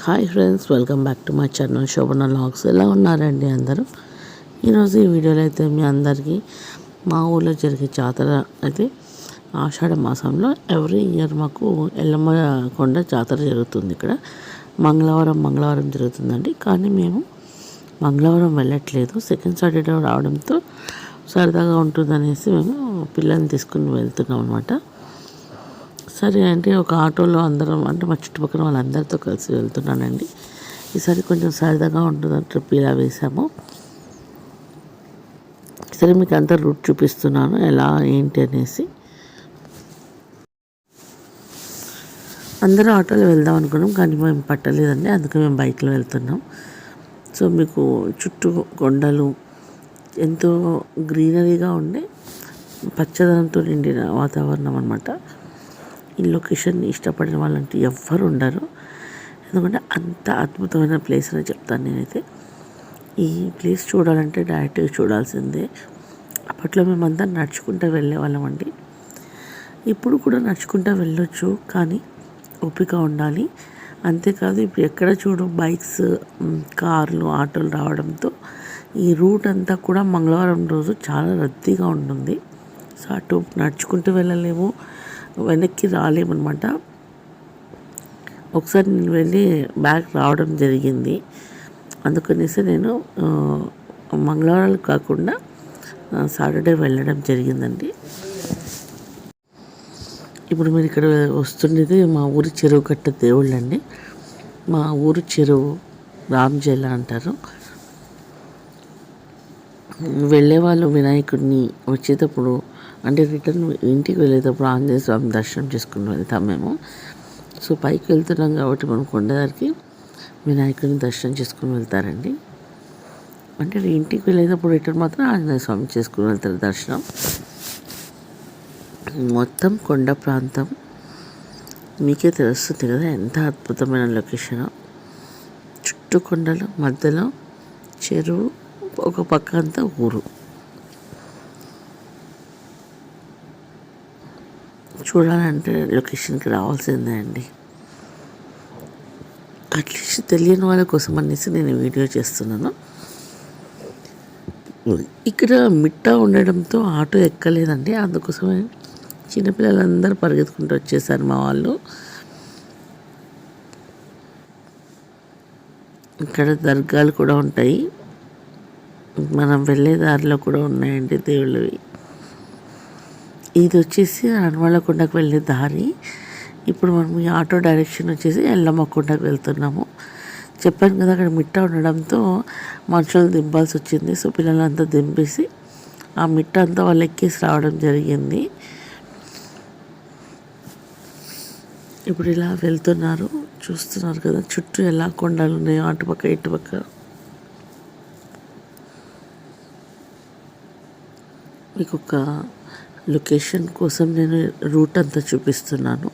Hi friends, welcome back to my channel Shobhana vlogs. ఎలా ఉన్నారండి అందరూ? ఈరోజు ఈ వీడియోలో అయితే మీ అందరికీ మా ఊళ్ళో జరిగే జాతర అయితే ఆషాఢ మాసంలో ఎవ్రీ ఇయర్ మాకు ఎల్లమ్మ కొండ జాతర జరుగుతుంది. ఇక్కడ మంగళవారం జరుగుతుందండి. కానీ మేము మంగళవారం వెళ్ళట్లేదు, సెకండ్ సాటర్డే రావడంతో సరదాగా ఉంటుందనేసి మేము పిల్లల్ని తీసుకుని వెళ్తున్నాం అనమాట. సరే అంటే ఒక ఆటోలో అందరం అంటే మా చుట్టుపక్కల వాళ్ళందరితో కలిసి వెళ్తున్నానండి. ఈసారి కొంచెం సరదాగా ఉంటుందని ట్రిప్ ఇలా వేసాము. సరే మీకు అంతా రూట్ చూపిస్తున్నాను ఎలా ఏంటి అనేసి. అందరూ ఆటోలో వెళ్దాం అనుకున్నాం కానీ మేము పట్టలేదండి, అందుకే మేము బైక్లో వెళ్తున్నాం. సో మీకు చుట్టూ కొండలు, ఎంతో గ్రీనరీగా ఉండే పచ్చదనంతో నిండిన వాతావరణం అనమాట. ఈ లొకేషన్ని ఇష్టపడిన వాళ్ళంటే ఎవ్వరు ఉండరు, ఎందుకంటే అంత అద్భుతమైన ప్లేస్ అని చెప్తాను నేనైతే. ఈ ప్లేస్ చూడాలంటే డైరెక్ట్గా చూడాల్సిందే. అప్పట్లో మేమంతా నడుచుకుంటూ వెళ్ళేవాళ్ళం అండి. ఇప్పుడు కూడా నడుచుకుంటూ వెళ్ళొచ్చు, కానీ ఓపిక ఉండాలి. అంతేకాదు ఇప్పుడు ఎక్కడ చూడు బైక్స్, కార్లు, ఆటోలు రావడంతో ఈ రూట్ అంతా కూడా మంగళవారం రోజు చాలా రద్దీగా ఉంటుంది. సో అటు నడుచుకుంటూ వెళ్ళలేము, వెనక్కి రాలేమన్నమాట. ఒకసారి నేను వెళ్ళి బ్యాగ్ రావడం జరిగింది, అందుకనేసి నేను మంగళవారాలు కాకుండా సాటర్డే వెళ్ళడం జరిగిందండి. ఇప్పుడు మీరు ఇక్కడ వస్తుండేది మా ఊరి చెరువు కట్ట దేవుళ్ళు అండి. మా ఊరు చెరువు రామ్జల అంటారు. వెళ్ళేవాళ్ళు వినాయకుడిని వచ్చేటప్పుడు అంటే రిటర్న్ ఇంటికి వెళ్ళేటప్పుడు ఆంజనేయ స్వామి దర్శనం చేసుకుని వెళ్తాం మేము. సో పైకి వెళ్తున్నాం కాబట్టి మనం కొండదారికి వినాయకుడిని దర్శనం చేసుకుని వెళ్తారండి. అంటే ఇంటికి వెళ్ళేటప్పుడు రిటర్న్ మాత్రం ఆంజనేయ స్వామి చేసుకుని వెళ్తారు దర్శనం. మొత్తం కొండ ప్రాంతం మీకే తెలుస్తుంది కదా ఎంత అద్భుతమైన లొకేషన్. చుట్టూ కొండలు, మధ్యలో చెరువు, ఒక పక్క అంతా ఊరు. చూడాలంటే లొకేషన్కి రావాల్సిందే అండి. అట్లీస్ట్ తెలియని వాళ్ళ కోసం అనేసి నేను వీడియో చేస్తున్నాను. ఇక్కడ మిట్ట ఉండడంతో ఆటో ఎక్కలేదండి, అందుకోసమే చిన్నపిల్లలందరూ పరిగెత్తుకుంటూ వచ్చేసారు మా వాళ్ళు. ఇక్కడ దర్గాలు కూడా ఉంటాయి, మనం వెళ్ళే దారిలో కూడా ఉన్నాయండి దేవుళ్ళవి. ఇది వచ్చేసి అనవాళ్ళకొండకు వెళ్ళే దారి. ఇప్పుడు మనం ఈ ఆటో డైరెక్షన్ వచ్చేసి ఎల్లమ్మ కొండకు వెళ్తున్నాము. చెప్పాను కదా అక్కడ మిట్ట ఉండడంతో మనుషులు దింపాల్సి వచ్చింది. సో పిల్లలంతా దింపేసి ఆ మిట్ట అంతా వాళ్ళు ఎక్కేసి రావడం జరిగింది. ఇప్పుడు ఇలా వెళ్తున్నారు, చూస్తున్నారు కదా చుట్టూ ఎలా కొండలు ఉన్నాయో అటుపక్క ఇటుపక్క. మీకు ఒక లొకేషన్ కోసం నేను రూట్ అంతా చూపిస్తున్నాను.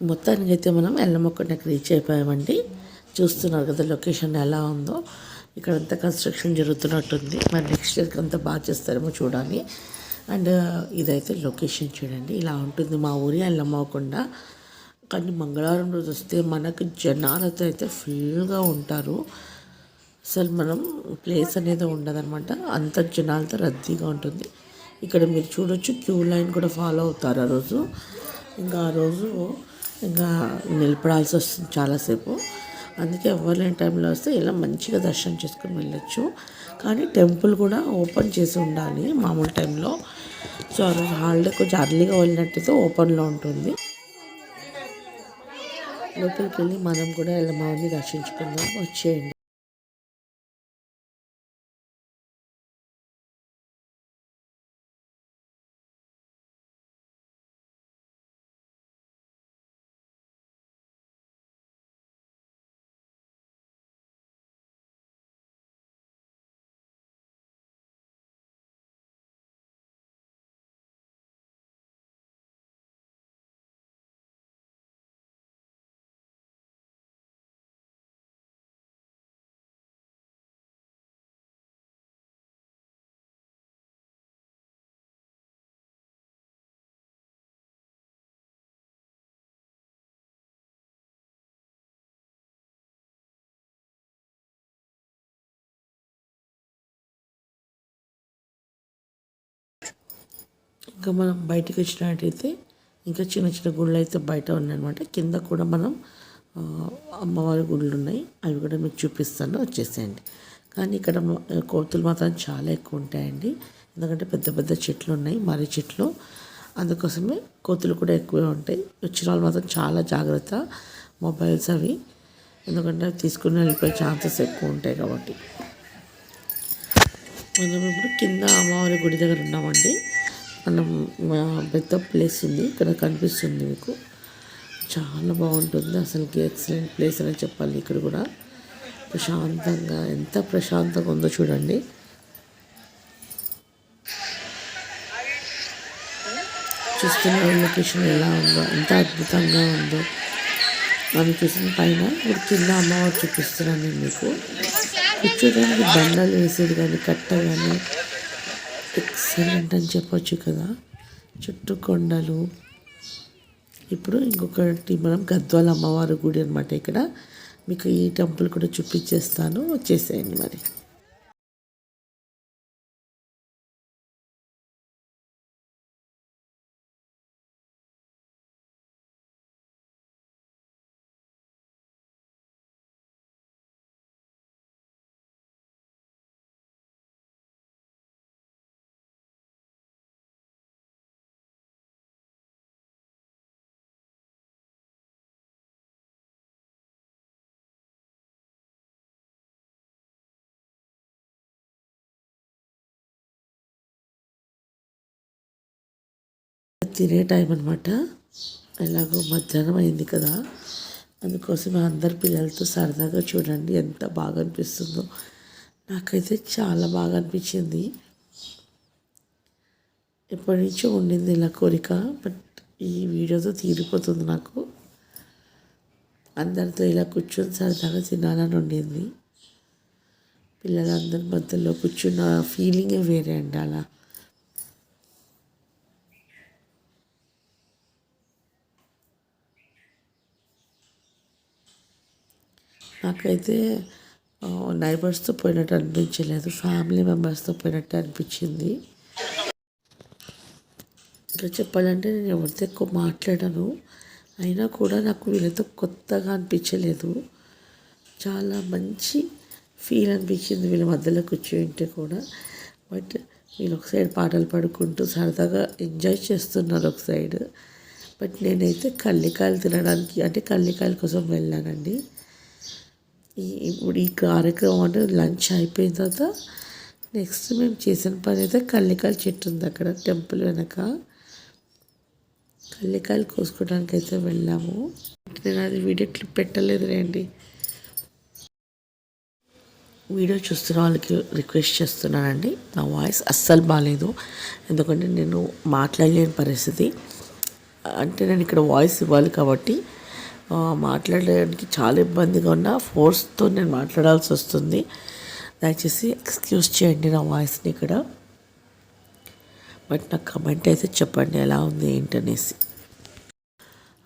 మొత్తానికైతే మనం ఎల్లమ్మ కొండకి రీచ్ అయిపోయామండి. చూస్తున్నారు కదా లొకేషన్ ఎలా ఉందో. ఇక్కడ అంతా కన్స్ట్రక్షన్ జరుగుతున్నట్టుంది. మరి నెక్స్ట్ ఇయర్కి అంతా బాగా చేస్తారేమో చూడాలి. అండ్ ఇదైతే లొకేషన్ చూడండి, ఇలా ఉంటుంది మా ఊరి ఎల్లమ్మ కొండ. కానీ మంగళవారం రోజు వస్తే మనకు జనాలతో అయితే ఫుల్గా ఉంటారు. అసలు మనం ప్లేస్ అనేది ఉండదన్నమాట, అంత జనాలతో రద్దీగా ఉంటుంది. ఇక్కడ మీరు చూడొచ్చు, క్యూ లైన్ కూడా ఫాలో అవుతారు ఆ రోజు. ఇంకా ఆ రోజు ఇంకా నిలబడాల్సి వస్తుంది చాలాసేపు. అందుకే ఎవరు లేని టైంలో వస్తే ఇలా మంచిగా దర్శనం చేసుకుని వెళ్ళొచ్చు. కానీ టెంపుల్ కూడా ఓపెన్ చేసి ఉండాలి మామూలు టైంలో. సో ఆ రోజు హాలిడే కొంచెం అర్లీగా వెళ్ళినట్టయితే ఓపెన్లో ఉంటుంది. లోపలికి వెళ్ళి మనం కూడా ఎల్లమ్మని దర్శించుకుందాం, వచ్చేయండి. ఇంకా మనం బయటకు వచ్చినట్టయితే ఇంకా చిన్న చిన్న గుళ్ళు అయితే బయట ఉన్నాయన్నమాట. కింద కూడా మనం అమ్మవారి గుళ్ళు ఉన్నాయి, అవి కూడా మీకు చూపిస్తాను, వచ్చేసేయండి. కానీ ఇక్కడ కోతులు మాత్రం చాలా ఎక్కువ ఉంటాయండి. ఎందుకంటే పెద్ద పెద్ద చెట్లు ఉన్నాయి, మర్రి చెట్లు. అందుకోసమే కోతులు కూడా ఎక్కువే ఉంటాయి. వచ్చిన వాళ్ళు మాత్రం చాలా జాగ్రత్త, మొబైల్స్ అవి, ఎందుకంటే తీసుకుని వెళ్ళిపోయే ఛాన్సెస్ ఎక్కువ ఉంటాయి కాబట్టి. మనం ఇప్పుడు కింద అమ్మవారి గుడి దగ్గర ఉన్నామండి. మనం పెద్ద ప్లేస్ ఉంది ఇక్కడ కనిపిస్తుంది మీకు, చాలా బాగుంటుంది అసలుకి. ఎక్సలెంట్ ప్లేస్ అని చెప్పాలి. ఇక్కడ కూడా ప్రశాంతంగా, ఎంత ప్రశాంతంగా ఉందో చూడండి. చూస్తున్న లొకేషన్ ఎలా ఉందో, ఎంత అద్భుతంగా ఉందో. మనం చూసిన పైన ఇప్పుడు కింద అమ్మవారు చూపిస్తున్నాను నేను మీకు. కూర్చోడానికి బండలు వేసేది కానీ, కట్ట కానీ ఎక్సలెంట్ అని చెప్పొచ్చు కదా. చుట్టూ కొండలు. ఇప్పుడు ఇంకొకటి మనం గద్వాల అమ్మవారి గుడి అనమాట. ఇక్కడ మీకు ఈ టెంపుల్ కూడా చూపించేస్తాను, వచ్చేసేయండి మరి. తినే టైం అనమాట. ఎలాగో మధ్యాహ్నం అయింది కదా, అందుకోసం అందరు పిల్లలతో సరదాగా చూడండి ఎంత బాగా అనిపిస్తుందో. నాకైతే చాలా బాగా అనిపించింది. ఎప్పటి నుంచో ఉండింది ఇలా కోరిక, బట్ ఈ వీడియోతో తీరిపోతుంది నాకు. అందరితో ఇలా కూర్చొని సరదాగా తినాలని ఉండింది. పిల్లలందరి మధ్యలో కూర్చున్న ఫీలింగే వేరే అండి. అలా నాకైతే నైబర్స్తో పోయినట్టు అనిపించలేదు, ఫ్యామిలీ మెంబర్స్తో పోయినట్టు అనిపించింది. ఇంకా చెప్పాలంటే నేను ఎవరితో ఎక్కువ మాట్లాడాను, అయినా కూడా నాకు వీళ్ళతో కొత్తగా అనిపించలేదు. చాలా మంచి ఫీల్ అనిపించింది వీళ్ళ మధ్యలో కూర్చుంటే కూడా. బట్ వీళ్ళు ఒక సైడ్ పాటలు పాడుకుంటూ సరదాగా ఎంజాయ్ చేస్తున్నారు ఒక సైడ్. బట్ నేనైతే కల్లికాయలు తినడానికి అంటే కల్లికాయల కోసం వెళ్ళానండి. ఇప్పుడు ఈ కార్యక్రమం అంటే లంచ్ అయిపోయిన తర్వాత నెక్స్ట్ మేము చేసిన పని అయితే కల్లికాయల చెట్టు ఉంది అక్కడ టెంపుల్ వెనక. కల్లికాయలు కోసుకోవడానికి అయితే వెళ్ళాము. నేను అది వీడియో క్లిప్ పెట్టలేదు రండి. వీడియో చూస్తున్న వాళ్ళకి రిక్వెస్ట్ చేస్తున్నానండి, నా వాయిస్ అస్సలు బాగాలేదు, ఎందుకంటే నేను మాట్లాడలేని పరిస్థితి. అంటే నేను ఇక్కడ వాయిస్ ఇవ్వాలి కాబట్టి మాట్లాడడానికి చాలా ఇబ్బందిగా ఉన్న ఫోర్స్తో నేను మాట్లాడాల్సి వస్తుంది. దయచేసి ఎక్స్క్యూజ్ చేయండి నా వాయిస్ని ఇక్కడ. బట్ నాకు కమెంట్ అయితే చెప్పండి ఎలా ఉంది ఏంటనేసి.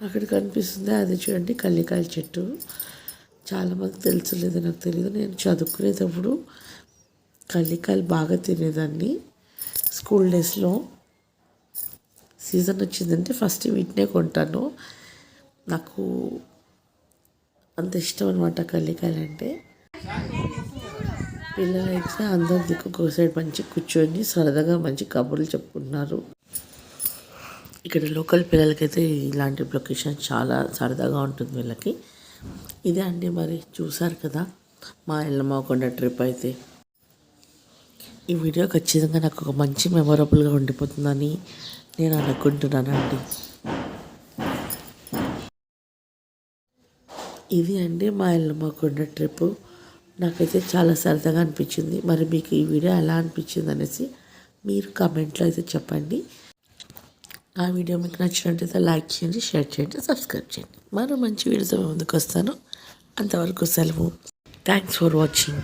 అక్కడ కనిపిస్తుంది అది చూడండి కల్లికాయల చెట్టు. చాలామంది తెలుసులేదు, నాకు తెలియదు. నేను చదువుకునేటప్పుడు కల్లికాయలు బాగా తినేదాన్ని. స్కూల్ డేస్లో సీజన్ వచ్చిందంటే ఫస్ట్ వీటినే కొంటాను. నాకు అంత ఇష్టం అనమాట కల్లికాయలు అంటే. పిల్లలైతే అందరు దిక్కు సైడ్ మంచి కూర్చొని సరదాగా మంచి కబుర్లు చెప్పుకుంటున్నారు. ఇక్కడ లోకల్ పిల్లలకైతే ఇలాంటి లొకేషన్ చాలా సరదాగా ఉంటుంది వీళ్ళకి. ఇదే అండి, మరి చూసారు కదా మా ఎల్లమ్మకొండ ట్రిప్ అయితే. ఈ వీడియో ఖచ్చితంగా నాకు ఒక మంచి మెమొరబుల్గా ఉండిపోతుందని నేను అనుకుంటున్నానండి. ఇది అండి మా ఎల్లమ్మకొండ ట్రిప్. నాకైతే చాలా సరదాగా అనిపించింది. మరి మీకు ఈ వీడియో ఎలా అనిపించింది అనేసి మీరు కామెంట్లో అయితే చెప్పండి. ఆ వీడియో మీకు నచ్చినట్టయితే లైక్ చేయండి, షేర్ చేయండి, సబ్స్క్రైబ్ చేయండి. మరో మంచి వీడియోతో ముందుకు వస్తాను. అంతవరకు సెలవు. Thanks for watching.